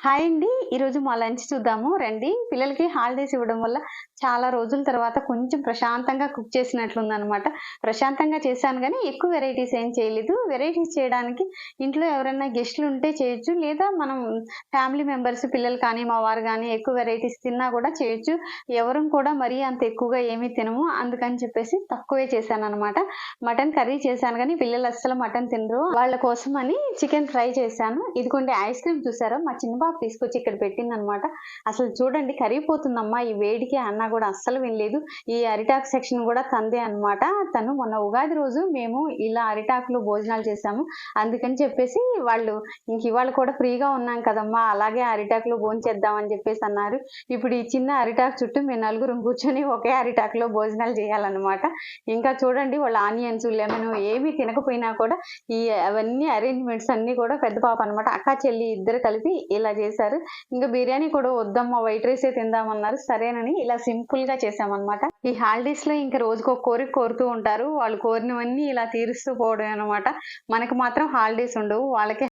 Hi అండి. ఈరోజు మా లంచ్ చూద్దాము రండి. పిల్లలకి హాలిడేస్ ఇవ్వడం వల్ల చాలా రోజుల తర్వాత కొంచెం ప్రశాంతంగా కుక్ చేసినట్లుందనమాట. ప్రశాంతంగా చేశాను గానీ, ఎక్కువ వెరైటీస్ ఏం చేయలేదు. వెరైటీస్ చేయడానికి ఇంట్లో ఎవరైనా గెస్ట్‌లుంటే చేయొచ్చు. లేదా మనం ఫ్యామిలీ మెంబర్స్ పిల్లలు కానీ, మా వారు గానీ ఎక్కువ వెరైటీస్ తిన్నా గూడా చేయొచ్చు. ఎవరం కూడా మరీ అంత ఎక్కువగా ఏమీ తినము. అందుకని చెప్పేసి తక్కువే చేశాననమాట. మటన్ కర్రీ చేశాను గానీ, పిల్లలు అస్సలు మటన్ తినరు. వాళ్ళ కోసమని చికెన్ ఫ్రై చేశాను. ఇదిగోండి ఐస్ క్రీమ్ చూసారా? మా చిన్న పాప తీసుకొచ్చి ఇక్కడ పెట్టిందనమాట. అసలు చూడండి కరిగిపోతుందమ్మా ఈ వేడికి అన్నా గూడా అస్సలు వినలేదు. ఈ అరిటాకు సెక్షన్ గూడా తనదే అనమాట. తను మొన్న ఉగాది రోజు మేము ఇలా అరిటాకులో భోజనాలు చేశాము. అందుకని చెప్పేసి వాళ్ళు ఇవాళ కూడా ఫ్రీగా ఉన్నాం కదమ్మా! అలాగే అరిటాకులో భోంచేద్దాం అని చెప్పేసి అన్నారు. ఇప్పుడు ఈ చిన్న అరిటాకు చుట్టూ మేము నలుగురం కూర్చొని ఒకే అరిటాకులో భోజనాలు చేయాలన్నమాట. ఇంకా చూడండి వాళ్ళు ఆనియన్స్, లెమన్ ఏమి తినకపోయినా కూడా అవన్నీ అరేంజ్‌మెంట్స్ అన్నీ కూడా పెద్ద పాప అనమాట. అక్కా, చెల్లి ఇద్దరు కలిపి ఇలా చేశారు. ఇంక బిర్యానీ కూడా వద్దమ్మా వైట్ రైసే తిందామన్నారు. సరేనని ఇలా సింపుల్‌గా చేశామనమాట. ఈ హాలిడేస్‌లో ఇంక రోజుకో కోరిక కోరుతూ ఉంటారు. వాళ్ళు కోరినవన్నీ ఇలా తీరుస్తూ పోవడమే అనమాట. మనకు మాత్రం హాలిడేస్ ఉండవు. వాళ్ళకే